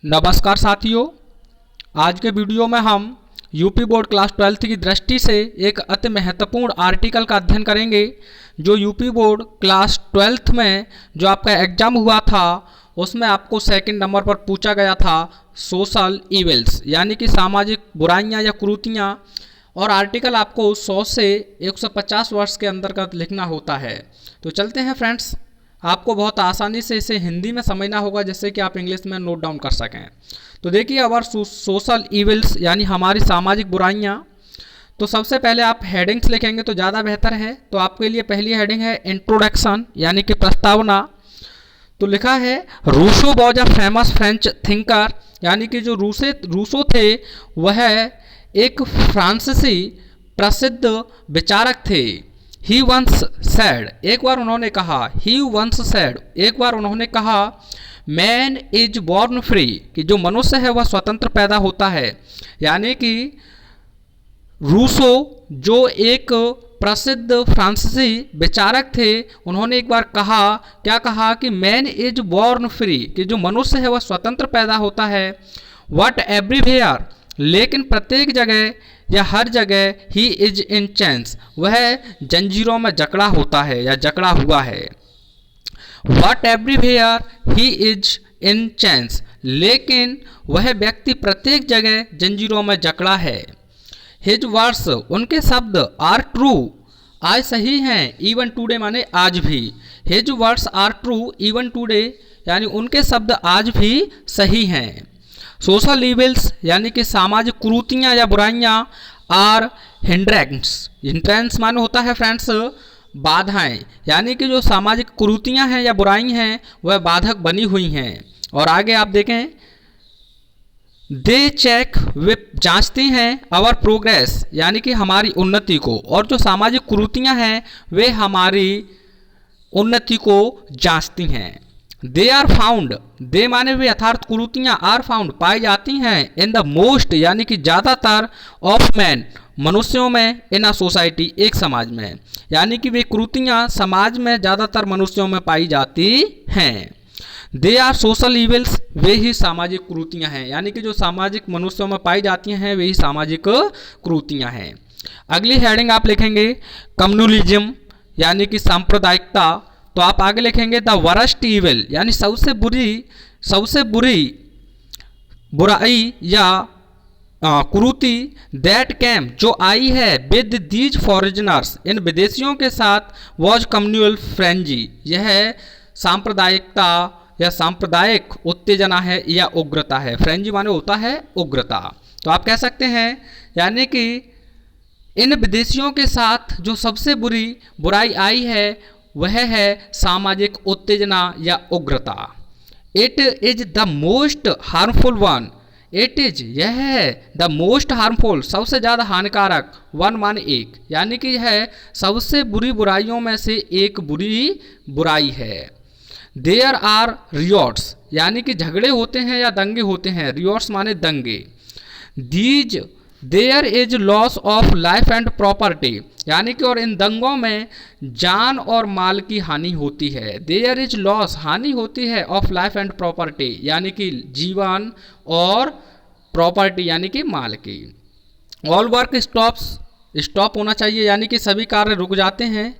नमस्कार साथियों, आज के वीडियो में हम यूपी बोर्ड क्लास 12th की दृष्टि से एक अति महत्वपूर्ण आर्टिकल का अध्ययन करेंगे जो यूपी बोर्ड क्लास 12th में जो आपका एग्जाम हुआ था उसमें आपको सेकंड नंबर पर पूछा गया था सोशल इविल्स यानी कि सामाजिक बुराइयां या कुरीतियां। और आर्टिकल आपको 100 से 150 वर्ड्स के अंदर का लिखना होता है। तो चलते हैं फ्रेंड्स, आपको बहुत आसानी से इसे हिंदी में समझना होगा जिससे कि आप इंग्लिश में नोट डाउन कर सकें। तो देखिए, अवर सोशल इविल्स यानी हमारी सामाजिक बुराइयां। तो सबसे पहले आप हेडिंग्स लिखेंगे तो ज़्यादा बेहतर है। तो आपके लिए पहली हेडिंग है इंट्रोडक्शन यानी कि प्रस्तावना। तो लिखा है Rousseau was a famous French thinker यानी कि जो रूसो थे वह एक फ्रांसीसी प्रसिद्ध विचारक थे। ही वंस सैड, एक बार उन्होंने कहा, ही वंस सैड, एक बार उन्होंने कहा, मैन इज बॉर्न फ्री, कि जो मनुष्य है वह स्वतंत्र पैदा होता है। यानी कि रूसो जो एक प्रसिद्ध फ्रांसीसी विचारक थे, उन्होंने एक बार कहा, क्या कहा कि मैन इज बॉर्न फ्री, कि जो मनुष्य है वह स्वतंत्र पैदा होता है। वट एवरीवेयर, लेकिन प्रत्येक जगह या हर जगह, ही इज इन चैंस, वह जंजीरों में जकड़ा होता है या जकड़ा हुआ है। What everywhere he is in chance, लेकिन वह व्यक्ति प्रत्येक जगह जंजीरों में जकड़ा है। हिज वर्ड्स, उनके शब्द, आर ट्रू, आज सही हैं, इवन टुडे माने आज भी। His words are true even today, यानी उनके शब्द आज भी सही हैं। सोशल इविल्स यानी कि सामाजिक कुरीतियाँ या बुराइयाँ आर हिंड्रेंस, हिंड्रेंस माने होता है फ्रेंड्स बाधाएं, यानी कि जो सामाजिक कुरीतियाँ हैं या बुराई हैं वह बाधक बनी हुई हैं। और आगे आप देखें, दे चेक, वे जांचती हैं, आवर प्रोग्रेस यानी कि हमारी उन्नति को, और जो सामाजिक कुरीतियाँ हैं वे हमारी उन्नति को जांचती हैं। दे आर फाउंड, दे माने वे अर्थात कुरीतियाँ, आर फाउंड पाई जाती हैं, इन द मोस्ट यानी कि ज़्यादातर, ऑफ मैन मनुष्यों में, इन अ सोसाइटी एक समाज में, यानी कि वे कुरीतियाँ समाज में ज़्यादातर मनुष्यों में पाई जाती हैं। दे आर सोशल इविल्स, वे ही सामाजिक कुरीतियाँ हैं, यानी कि जो सामाजिक मनुष्यों में पाई जाती हैं वे ही सामाजिक कुरीतियाँ हैं। अगली हेडिंग आप लिखेंगे कम्युनलिज्म यानी कि सांप्रदायिकता। तो आप आगे लिखेंगे द वर्स्ट इविल यानी सबसे बुरी बुराई या कुरीति, दैट कैम जो आई है, विद दीज फॉरेनर्स इन विदेशियों के साथ, वॉज कम्युनल फ्रेंजी, यह सांप्रदायिकता या सांप्रदायिक उत्तेजना है या उग्रता है। फ्रेंजी माने होता है उग्रता। तो आप कह सकते हैं यानी कि इन विदेशियों के साथ जो सबसे बुराई आई है वह है सामाजिक उत्तेजना या उग्रता। It is the most harmful one, it is यह है, द मोस्ट हार्मफुल सबसे ज़्यादा हानिकारक, वन माने एक, यानी कि यह सबसे बुरी बुराइयों में से एक बुरी बुराई है। देयर आर रियॉट्स यानी कि झगड़े होते हैं या दंगे होते हैं, रियॉट्स माने दंगे। These there is loss of life and property, यानी कि और इन दंगों में जान और माल की हानि होती है। देयर इज लॉस, हानि होती है, ऑफ लाइफ एंड प्रॉपर्टी यानी कि जीवन और प्रॉपर्टी यानी कि माल की। ऑल वर्क स्टॉप्स, स्टॉप होना चाहिए यानी कि सभी कार्य रुक जाते हैं।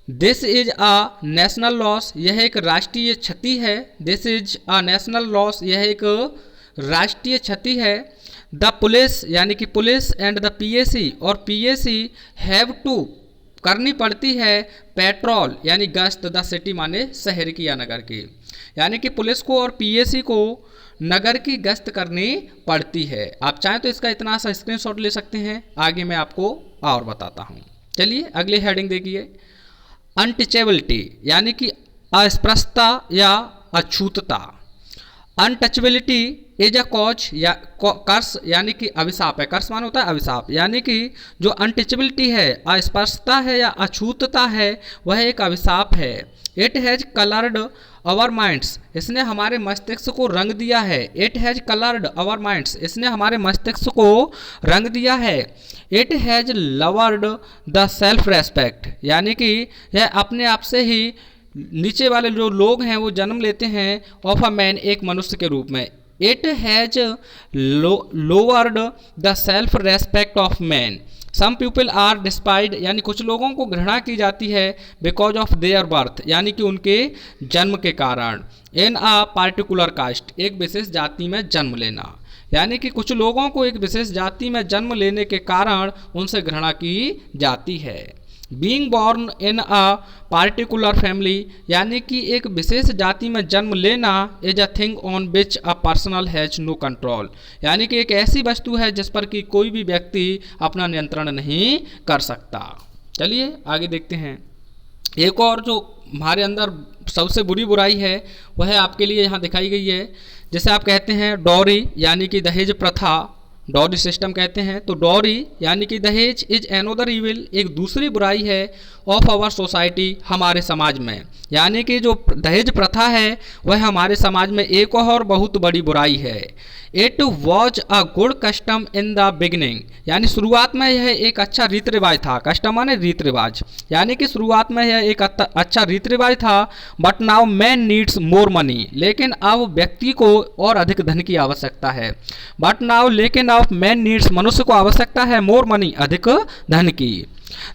This is a national loss, यह एक राष्ट्रीय क्षति है। This is a national loss, यह एक राष्ट्रीय क्षति है। द पुलिस यानी कि पुलिस एंड द पीएसी, और पीएसी हैव टू करनी पड़ती है, पेट्रोल यानी गश्त, द सिटी माने शहर की या नगर की, यानी कि पुलिस को और पीएसी को नगर की गश्त करनी पड़ती है। आप चाहें तो इसका इतना सा स्क्रीनशॉट ले सकते हैं, आगे मैं आपको और बताता हूँ। चलिए अगली हेडिंग देखिए, अनटचेबिलिटी यानी कि अस्पृश्यता या अछूतता। अनटचेबिलिटी इज अ कॉज या कर्स यानी कि अभिशाप है, कर्स मान होता है अभिशाप, यानी कि जो अनटचेबिलिटी है, अस्पृश्यता है या अछूतता है, वह एक अभिशाप है। It has coloured our minds, इसने हमारे मस्तिष्क को रंग दिया है। It has coloured our minds, इसने हमारे मस्तिष्क को रंग दिया है। It has lowered the self respect, यानी कि यह अपने आप से ही नीचे वाले जो लोग हैं वो जन्म लेते हैं ऑफ अ मैन, एक मनुष्य के रूप में, it has lowered the self respect of man. Some people are despised, यानी कुछ लोगों को घृणा की जाती है बिकॉज ऑफ देयर बर्थ, यानी कि उनके जन्म के कारण। इन अ पार्टिकुलर कास्ट, एक विशेष जाति में जन्म लेना, यानी कि कुछ लोगों को एक विशेष जाति में जन्म लेने के कारण उनसे घृणा की जाती है। Being born in a particular family, यानी कि एक विशेष जाति में जन्म लेना is a thing on which a personal has no control, यानी कि एक ऐसी वस्तु है जिस पर कि कोई भी व्यक्ति अपना नियंत्रण नहीं कर सकता। चलिए आगे देखते हैं। एक और जो हमारे अंदर सबसे बुरी बुराई है वह आपके लिए यहाँ दिखाई गई है, जैसे आप कहते हैं डॉरी, यानी कि दहेज प्रथा, डॉरी सिस्टम कहते हैं। तो डॉरी यानी कि दहेज इज एनोदर इविल, एक दूसरी बुराई है ऑफ आवर सोसाइटी, हमारे समाज में, यानी कि जो दहेज प्रथा है वह हमारे समाज में एक और बहुत बड़ी बुराई है। It was a good custom in the beginning, यानी शुरुआत में यह एक अच्छा रीति रिवाज था। कस्टम माने रीति रिवाज, यानी कि शुरुआत में यह एक अच्छा रीति रिवाज था। But now man needs more money, लेकिन अब व्यक्ति को और अधिक धन की आवश्यकता है। बट नाउ, लेकिन अब मैन नीड्स, मनुष्य को आवश्यकता है मोर मनी, अधिक धन की।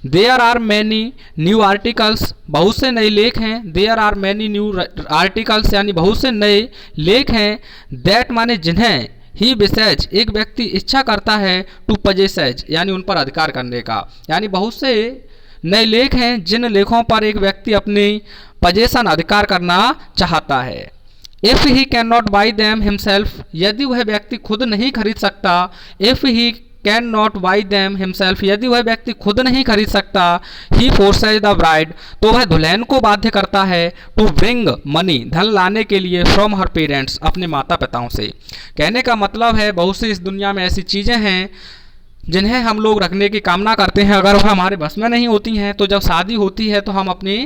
There are many new articles, बहुत से नए लेख हैं। There are many new articles, यानी बहुत से नए लेख हैं। दैट माने जिन्हें, ही विसेज, एक व्यक्ति इच्छा करता है, टू पजेसेज, यानी उन पर अधिकार करने का, यानी बहुत से नए लेख हैं जिन लेखों पर एक व्यक्ति अपनी पजेशन, अधिकार करना चाहता है। If he can not by them himself, यदि वह व्यक्ति खुद नहीं खरीद सकता। If he can not by them himself, यदि वह व्यक्ति खुद नहीं खरीद सकता। ही फोर्सेज द ब्राइड, तो वह दुल्हन को बाध्य करता है, टू ब्रिंग मनी, धन लाने के लिए, फ्रॉम हर पेरेंट्स, अपने माता पिताओं से। कहने का मतलब है बहुत सी इस दुनिया में ऐसी चीज़ें हैं जिन्हें हम लोग रखने की कामना करते हैं, अगर वह हमारे बस में नहीं होती हैं तो जब शादी होती है तो हम अपनी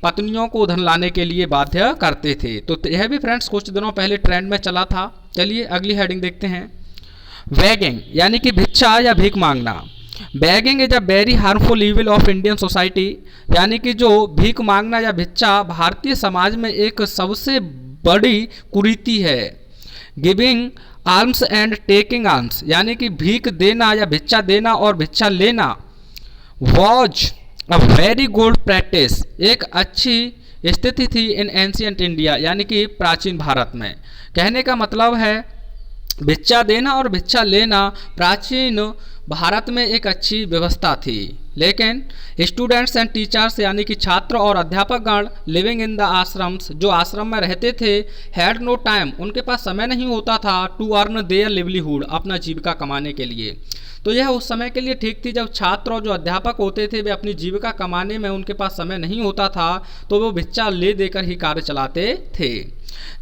पत्नियों को धन लाने के लिए बाध्य करते थे। तो यह भी फ्रेंड्स कुछ दिनों पहले ट्रेंड में चला था। चलिए अगली हेडिंग देखते हैं। बेगिंग, यानी कि भिक्षा या भीख मांगना। Begging is a very harmful evil of Indian society, यानी कि जो भीख मांगना या भिक्षा भारतीय समाज में एक सबसे बड़ी कुरीति है। Giving arms and taking arms, यानी कि भीख देना या भिक्षा देना और भिक्षा लेना, was a very good practice, एक अच्छी स्थिति थी इन एंशियंट इंडिया, यानी कि प्राचीन भारत में। कहने का मतलब है भिक्षा देना और भिक्षा लेना प्राचीन भारत में एक अच्छी व्यवस्था थी। लेकिन स्टूडेंट्स एंड टीचर्स, यानी कि छात्र और अध्यापकगण, लिविंग इन द आश्रम्स, जो आश्रम में रहते थे, हैड नो टाइम, उनके पास समय नहीं होता था, टू अर्न देयर लिवलीहुड, अपना जीविका कमाने के लिए। तो यह उस समय के लिए ठीक थी जब छात्र और जो अध्यापक होते थे वे अपनी जीविका कमाने में उनके पास समय नहीं होता था, तो वो भिक्षा ले देकर ही कार्य चलाते थे।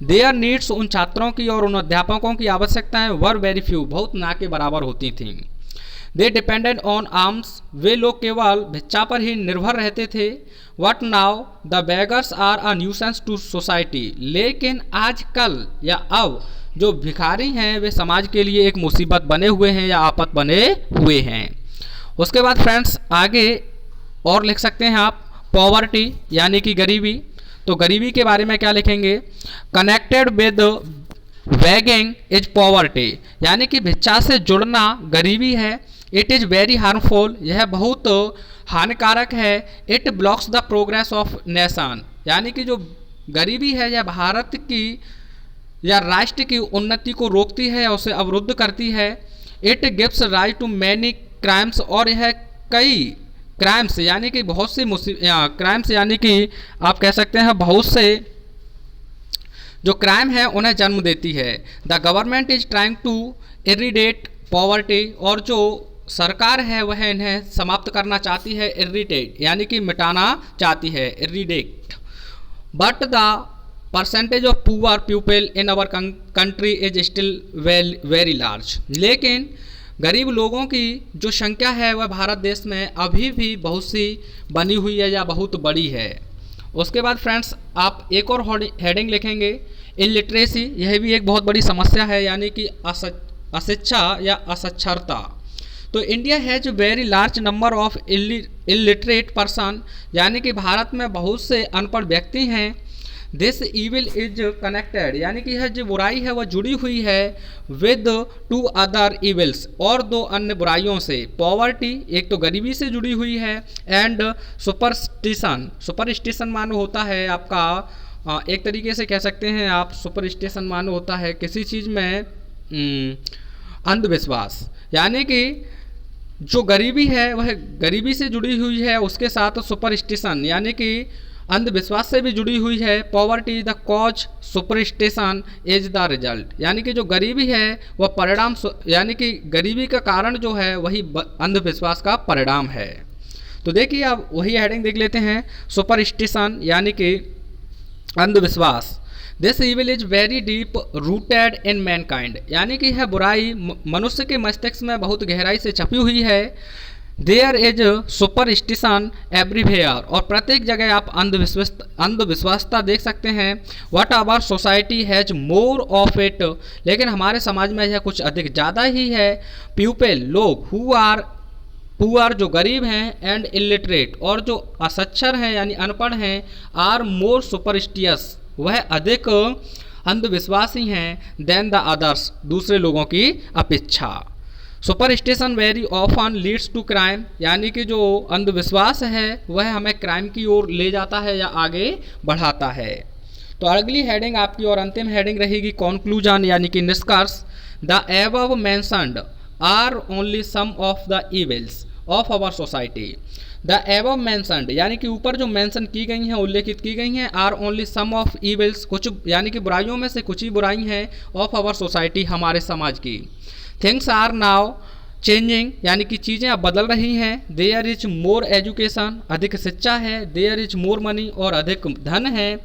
देयर नीड्स, उन छात्रों की और उन अध्यापकों की आवश्यकताएं वर वेरी फ्यू, बहुत ना के बराबर होती थीं। दे डिपेंडेड ऑन आर्म्स, वे लोग केवल भिक्षा पर ही निर्भर रहते थे। What now the beggars are a nuisance to society, लेकिन आजकल या अब जो भिखारी हैं वे समाज के लिए एक मुसीबत बने हुए हैं या आफत बने हुए हैं। उसके बाद फ्रेंड्स आगे और लिख सकते हैं आप पॉवर्टी, यानी कि गरीबी। तो गरीबी के बारे में क्या लिखेंगे? Connected with begging is poverty, यानी कि भिक्षा से जुड़ना गरीबी है। इट इज़ वेरी हार्मफुल, यह बहुत हानिकारक है। It blocks the progress of nation, यानी कि जो गरीबी है यह भारत की या राष्ट्र की उन्नति को रोकती है या उसे अवरुद्ध करती है। It gives right to many crimes, और यह कई क्राइम्स यानी कि बहुत सी क्राइम्स यानी कि आप कह सकते हैं बहुत से जो क्राइम है उन्हें जन्म देती है। The government is trying to eradicate poverty, और जो सरकार है वह इन्हें समाप्त करना चाहती है। इरिडेट यानी कि मिटाना चाहती है, eradicate. But the percentage of poor people in our country is still very large, लेकिन गरीब लोगों की जो संख्या है वह भारत देश में अभी भी बहुत सी बनी हुई है या बहुत बड़ी है। उसके बाद फ्रेंड्स आप एक और हेडिंग लिखेंगे इलिटरेसी, यह भी एक बहुत बड़ी समस्या है, यानी कि अशिक्षा या असाक्षरता। तो India has very large number of illiterate person, यानी कि भारत में बहुत से अनपढ़ व्यक्ति हैं। दिस ईविल इज कनेक्टेड, यानी कि यह जो बुराई है वह जुड़ी हुई है विद टू अदर ईविल्स, और दो अन्य बुराइयों से। पॉवर्टी, एक तो गरीबी से जुड़ी हुई है, एंड सुपरस्टिशन, सुपरस्टिशन मानो होता है आपका एक तरीके से कह सकते हैं आप, सुपरस्टिशन मानो होता है किसी चीज़ में अंधविश्वास, यानी कि जो गरीबी है वह गरीबी से जुड़ी हुई है, उसके साथ सुपरस्टिशन यानी कि अंधविश्वास से भी जुड़ी हुई है। Poverty the cause, superstition is the result, यानी कि जो गरीबी है वह परिणाम, यानी कि गरीबी का कारण जो है वही अंधविश्वास का परिणाम है। तो देखिए आप वही हेडिंग देख लेते हैं, सुपरस्टिशन यानी कि अंधविश्वास। This evil is very deep rooted in Mankind, यानी कि यह बुराई मनुष्य के मस्तिष्क में बहुत गहराई से छपी हुई है। देयर इज सुपरस्टिशन एवरीवेयर, और प्रत्येक जगह आप अंधविश्वासता देख सकते हैं। What our society has more of it, लेकिन हमारे समाज में यह कुछ अधिक ज़्यादा ही है। पीपल, लोग, हु आर पुअर, जो गरीब हैं, एंड इलिटरेट, और जो असाक्षर हैं यानी अनपढ़ हैं, आर मोर सुपरस्टियस, वह अधिक अंधविश्वासी हैं, देन द अदर्स, दूसरे लोगों की अपेक्षा। Superstition very often leads to crime, यानी कि जो अंधविश्वास है वह हमें क्राइम की ओर ले जाता है या आगे बढ़ाता है। तो अगली हेडिंग आपकी और अंतिम हेडिंग रहेगी कंक्लूजन, यानी कि निष्कर्ष। The above mentioned are only some of the evils of our society. The above mentioned, यानी कि ऊपर जो मेंशन की गई हैं, उल्लेखित की गई हैं, are only some of evils, कुछ यानी कि बुराइयों में से कुछ ही बुराई हैं, ऑफ आवर सोसाइटी, हमारे समाज की। थिंग्स आर नाउ चेंजिंग, यानी कि चीज़ें अब बदल रही हैं। देयर इज मोर एजुकेशन, अधिक शिक्षा है। देयर इज मोर मनी, और अधिक धन है।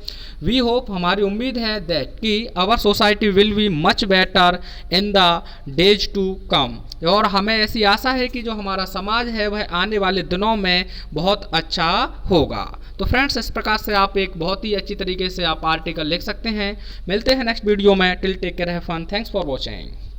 वी होप, हमारी उम्मीद है, दैट कि our society will be much better in the days to come, और हमें ऐसी आशा है कि जो हमारा समाज है वह आने वाले दिनों में बहुत अच्छा होगा। तो फ्रेंड्स, इस प्रकार से आप एक बहुत ही अच्छी तरीके से आप आर्टिकल लिख सकते हैं। मिलते हैं नेक्स्ट वीडियो में। Till take care, have fun, thanks for watching.